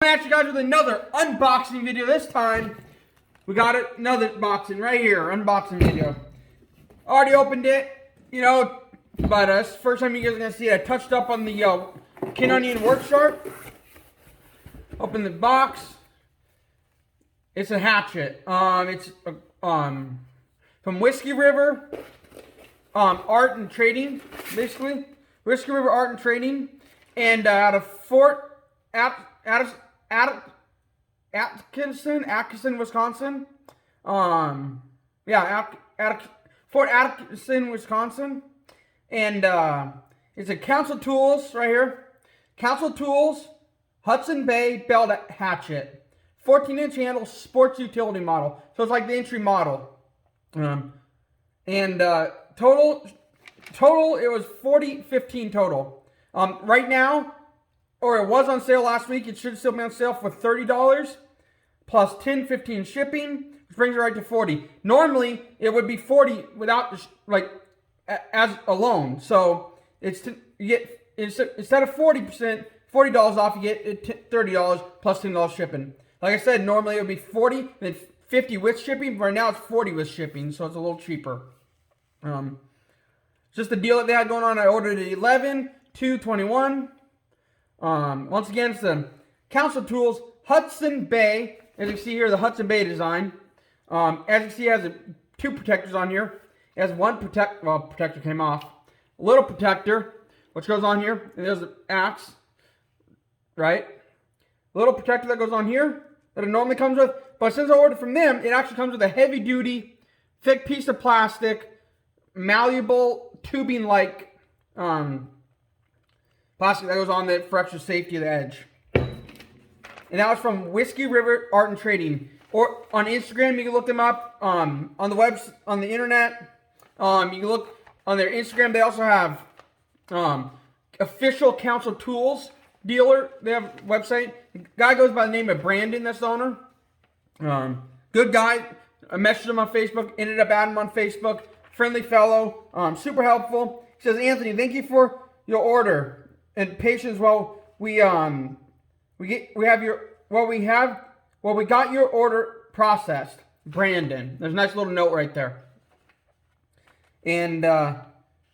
At you guys with another unboxing video. This time we got another boxing right here, unboxing video. Already opened it, but first time you guys are gonna see it. I touched up on the canoeing work sharp. Open the box. It's a hatchet. It's from Whiskey River Art and Trading, basically. Whiskey River Art and Trading, and out of Fort Atkinson, Wisconsin. Fort Atkinson, Wisconsin. And it's a Council Tools right here. Council Tools Hudson Bay Belt Hatchet. 14-inch handle, sports utility model. So it's like the entry model. Total it was $40.15 total. Right now, or it was on sale last week, it should still be on sale for $30 plus $10.15 shipping, which brings it right to $40. Normally, it would be $40 without as alone. So it's instead of $40 off, you get $30 plus $10 shipping. Like I said, normally it would be $40 then $50 with shipping. But right now it's $40 with shipping, so it's a little cheaper. Just the deal that they had going on. I ordered it 11/2/21. Once again, it's the Council Tools Hudson Bay. As you can see here, the Hudson Bay design. As you can see, it has two protectors on here. It has one protector came off. A little protector, which goes on here. And there's the axe, right? A little protector that goes on here that it normally comes with. But since I ordered from them, it actually comes with a heavy-duty, thick piece of plastic, malleable tubing-like plastic that goes on there for extra safety of the edge. And that was from Whiskey River Art and Trading. Or on Instagram, you can look them up. On the internet, you can look on their Instagram. They also have official Council Tools dealer. They have a website. The guy goes by the name of Brandon. That's the owner. Good guy. I messaged him on Facebook. Ended up adding him on Facebook. Friendly fellow. Super helpful. He says, Anthony, thank you for your order and patience while we got your order processed. Brandon. There's a nice little note right there. And of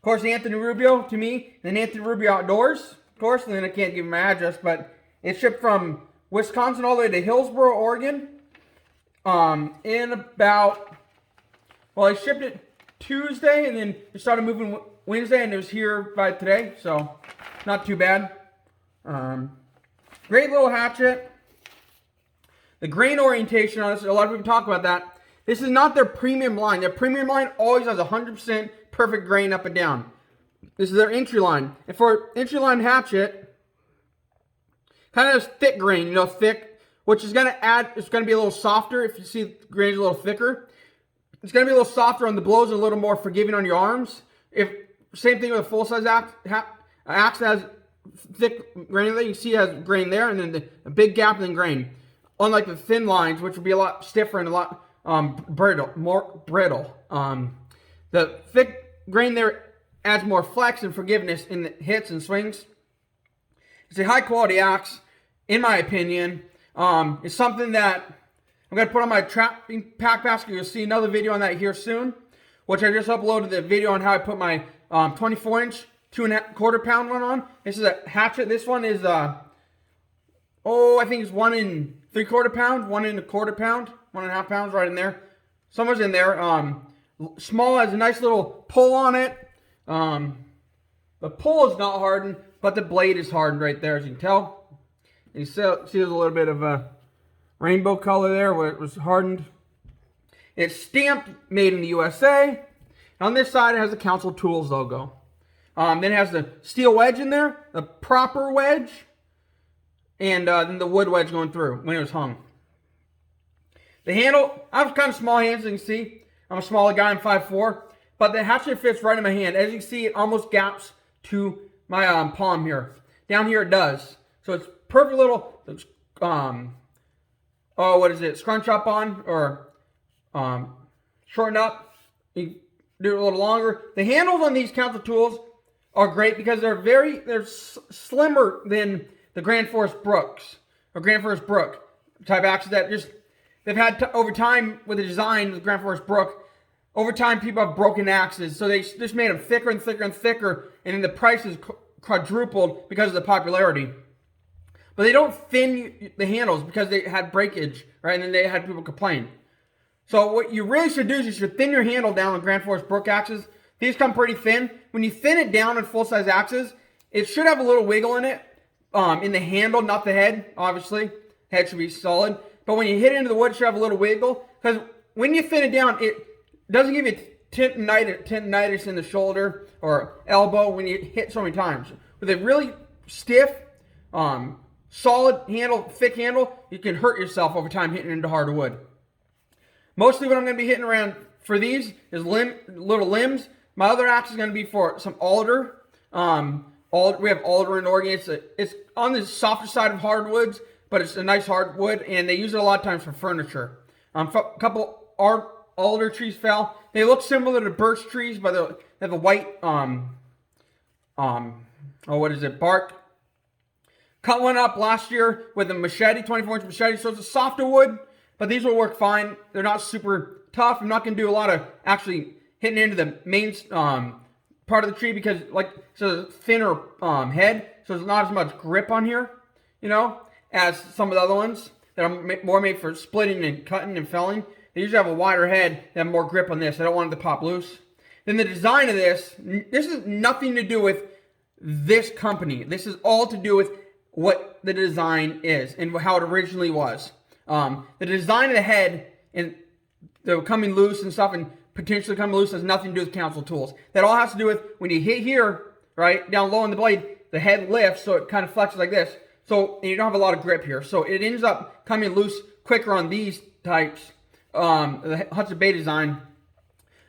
course, Anthony Rubio to me, then Anthony Rubio Outdoors, of course, and then I can't give him my address, but it's shipped from Wisconsin all the way to Hillsboro, Oregon. In about, well, I shipped it Tuesday, and then it started moving Wednesday, and it was here by today, so not too bad. Great little hatchet. The grain orientation on this, a lot of people talk about that. This is not their premium line. Their premium line always has 100% perfect grain up and down. This is their entry line. And for entry line hatchet, kind of has thick grain, thick, which is going to add, it's going to be a little softer. If you see the grain's a little thicker, it's going to be a little softer on the blows and a little more forgiving on your arms. Same thing with a full-size axe that has thick grain there. You can see it has grain there, and then a big gap and then grain. Unlike the thin lines, which would be a lot stiffer and a lot more brittle. The thick grain there adds more flex and forgiveness in the hits and swings. It's a high-quality axe, in my opinion. It's something that I'm going to put on my trapping pack basket. You'll see another video on that here soon, which I just uploaded the video on how I put my 24-inch, 2.25 pound one on. This is a hatchet. This one is, I think it's 1 3/4 pound, 1 1/4 pound, 1.5 pounds right in there. Somewhere's in there. Small, has a nice little pull on it. The pull is not hardened, but the blade is hardened right there, as you can tell. You see there's a little bit of a rainbow color there where it was hardened. It's stamped, made in the USA. On this side, it has the Council Tools logo. Then it has the steel wedge in there, the proper wedge, and then the wood wedge going through when it was hung. The handle, I have kind of small hands, as you can see. I'm a smaller guy, I'm 5'4", but the hatchet fits right in my hand. As you can see, it almost gaps to my palm here. Down here it does. So it's perfect little, scrunch up on, or shorten up. You do it a little longer. The handles on these Council Tools are great because they're slimmer than the Grand Forest Brooks. or Grand Forest Brook type axes that just, they've had, over time with the design of Grand Forest Brook, over time people have broken axes. So they just made them thicker and thicker and thicker, and then the price is quadrupled because of the popularity. But they don't thin the handles because they had breakage, right? And then they had people complain. So what you really should do is you should thin your handle down on Grand Forest Brook axes. These come pretty thin. When you thin it down on full-size axes, it should have a little wiggle in it, in the handle, not the head, obviously. Head should be solid. But when you hit it into the wood, it should have a little wiggle. Because when you thin it down, it doesn't give you tendinitis in the shoulder or elbow when you hit so many times. With a really stiff, solid handle, thick handle, you can hurt yourself over time hitting into harder wood. Mostly what I'm going to be hitting around for these is little limbs. My other axe is going to be for some alder. We have alder in Oregon. It's on the softer side of hardwoods, but it's a nice hardwood, and they use it a lot of times for furniture. A couple alder trees fell. They look similar to birch trees, but they have a white, bark. Cut one up last year with a machete, 24-inch machete, so it's a softer wood, but these will work fine. They're not super tough. I'm not going to do a lot of actually hitting into the main part of the tree because, it's a thinner head, so there's not as much grip on here, as some of the other ones that are more made for splitting and cutting and felling. They usually have a wider head that have more grip on this. I don't want it to pop loose. Then the design of this is nothing to do with this company. This is all to do with what the design is and how it originally was. The design of the head and the coming loose and stuff and potentially coming loose has nothing to do with Council tools. That all has to do with when you hit here, right, down low on the blade, the head lifts so it kind of flexes like this. So and you don't have a lot of grip here. So it ends up coming loose quicker on these types, the Hudson Bay design,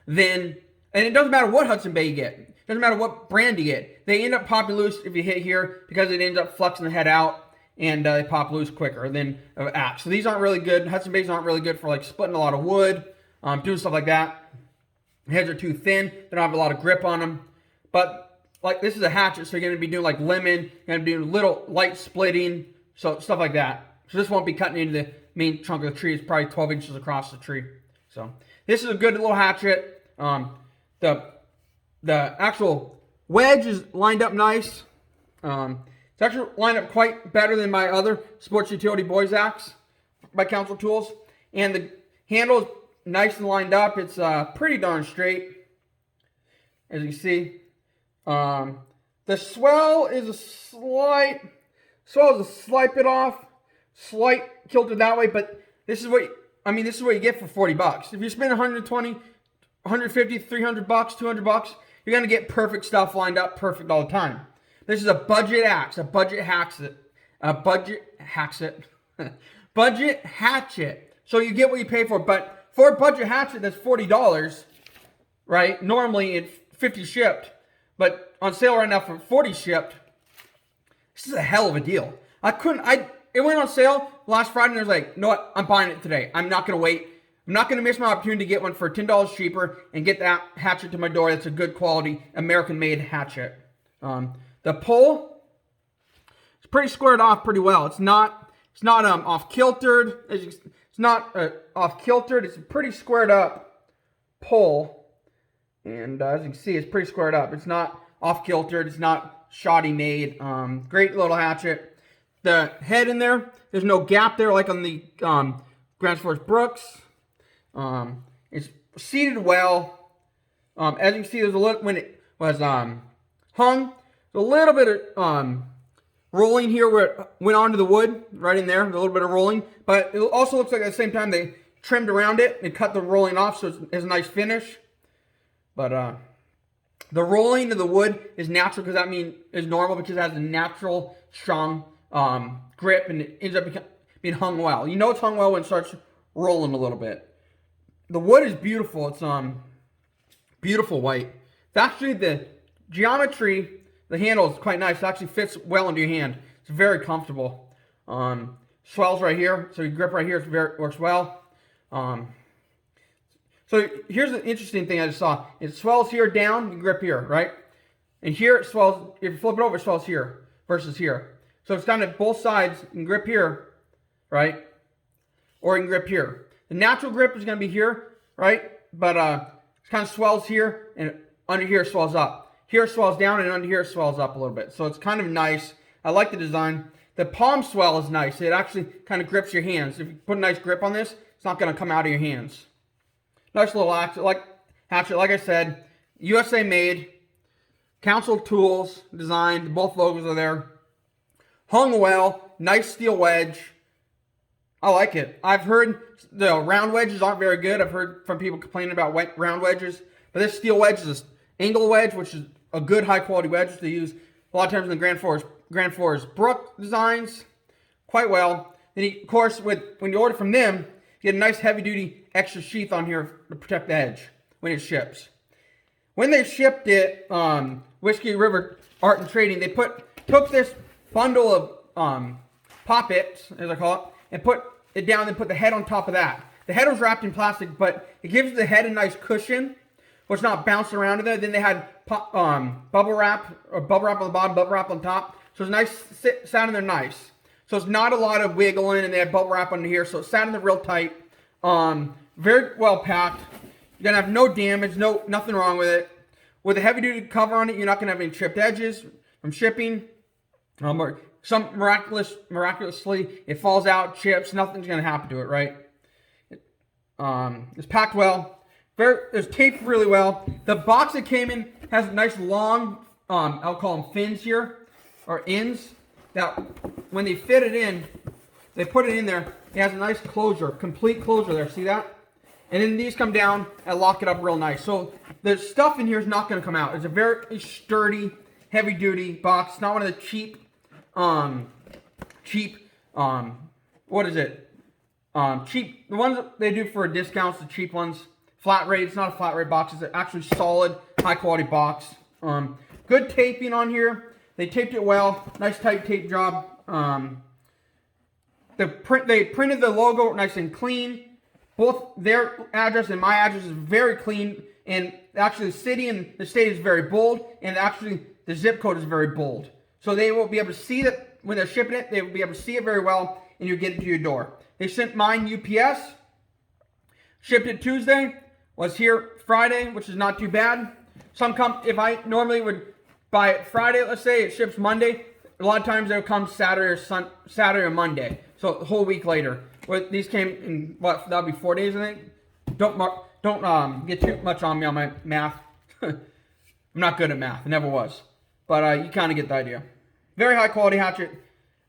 and it doesn't matter what Hudson Bay you get. It doesn't matter what brand you get. They end up popping loose if you hit here because it ends up flexing the head out and they pop loose quicker than an axe. So these aren't really good. Hudson Bays aren't really good for splitting a lot of wood, doing stuff like that. The heads are too thin. They don't have a lot of grip on them. But this is a hatchet, so you're going to be doing lemon. You're going to be doing little light splitting, so stuff like that. So this won't be cutting into the main trunk of the tree. It's probably 12 inches across the tree. So this is a good little hatchet. The actual wedge is lined up nice. It's actually lined up quite better than my other Sports Utility Boys axe by Council Tools. And the handle is nice and lined up. It's pretty darn straight, as you can see. The swell is a slight bit off, slight kilted that way, but this is what you get for $40. If you spend 120, 150, 300 bucks, 200 bucks, you're going to get perfect stuff lined up perfect all the time. This is a budget axe, a budget hatchet. Budget hatchet. So you get what you pay for, but for a budget hatchet that's $40, right? Normally it's $50 shipped, but on sale right now for $40 shipped. This is a hell of a deal. It went on sale last Friday and I was like, you know what? I'm buying it today. I'm not going to wait. I'm not going to miss my opportunity to get one for $10 cheaper and get that hatchet to my door. That's a good quality American-made hatchet. The pole is pretty squared off pretty well. It's not off kiltered. It's not off kiltered. It's a pretty squared up pole, and as you can see, it's pretty squared up. It's not off kiltered. It's not shoddy made. Great little hatchet. The head in there's no gap there like on the Grand Forest Brooks. It's seated well. As you can see, there's a little, when it was hung, a little bit of rolling here where it went onto the wood, right in there, a little bit of rolling. But it also looks like at the same time they trimmed around it and cut the rolling off, so it has a nice finish. But the rolling of the wood is natural because is normal because it has a natural strong grip and it ends up being hung well. You know it's hung well when it starts rolling a little bit. The wood is beautiful. It's beautiful white. It's actually the geometry. The handle is quite nice. It actually fits well into your hand. It's very comfortable. Swells right here, so your grip right here works well. So here's the interesting thing I just saw. It swells here down, you grip here, right? And here it swells, if you flip it over, it swells here versus here. So it's down at both sides, you can grip here, right? Or you can grip here. The natural grip is going to be here, right? But it kind of swells here, and under here swells up. Here swells down, and under here swells up a little bit. So it's kind of nice. I like the design. The palm swell is nice. It actually kind of grips your hands. If you put a nice grip on this, it's not going to come out of your hands. Nice little hatchet, like I said, USA made. Council Tools designed. Both logos are there. Hung well. Nice steel wedge. I like it. I've heard the round wedges aren't very good. I've heard from people complaining about round wedges. But this steel wedge is an angle wedge, which is a good high quality wedge to use a lot of times in the Grand Forest Brook designs. Quite well. Then of course, when you order from them, you get a nice heavy duty extra sheath on here to protect the edge when it ships. When they shipped it, Whiskey River Art and Trading, they took this bundle of poppets, as I call it, and put it down and put the head on top of that. The head was wrapped in plastic, but it gives the head a nice cushion, where it's not bouncing around in there. Then they had bubble wrap on the bottom, bubble wrap on top. So it's nice, sat in there nice. So it's not a lot of wiggling, and they had bubble wrap under here, so it sat in there real tight. Very well packed. You're gonna have no damage, nothing wrong with it. With a heavy duty cover on it, you're not gonna have any chipped edges from shipping. Or some miraculously, it falls out, chips, nothing's gonna happen to it, right? It's packed well. It's taped really well. The box it came in has nice long, I'll call them fins here, or ends, that when they fit it in, they put it in there, it has a nice closure, complete closure there, see that? And then these come down and lock it up real nice. So the stuff in here is not going to come out. It's a very sturdy, heavy-duty box. It's not one of the cheap, what is it? Cheap, the ones that they do for discounts, the cheap ones. Flat rate, it's not a flat rate box. It's an actually solid, high-quality box. Good taping on here. They taped it well. Nice tight tape job. They printed the logo nice and clean. Both their address and my address is very clean, and actually the city and the state is very bold, and actually the zip code is very bold. So they will be able to see that when they're shipping it, they will be able to see it very well, and you get it to your door. They sent mine UPS, shipped it Tuesday, was here Friday, which is not too bad. If I normally would buy it Friday, let's say, it ships Monday. A lot of times they'll come Saturday or Monday, so a whole week later. But these came in, what, that'll be 4 days, I think? Don't get too much on me on my math. I'm not good at math, never was. But you kind of get the idea. Very high quality hatchet.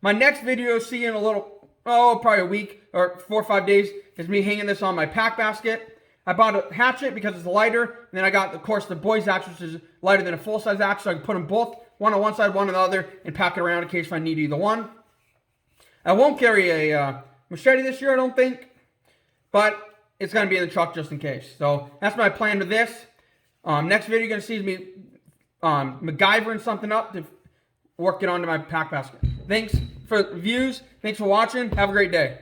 My next video, see you in a little, probably a week or 4 or 5 days, is me hanging this on my pack basket. I bought a hatchet because it's lighter, and then I got, of course, the boys hatchet, which is lighter than a full-size hatchet, so I can put them both, one on one side, one on the other, and pack it around in case I need either one. I won't carry a machete this year, I don't think, but it's going to be in the truck just in case. So that's my plan with this. Next video you're going to see is me MacGyvering something up to work it onto my pack basket. Thanks for the views. Thanks for watching. Have a great day.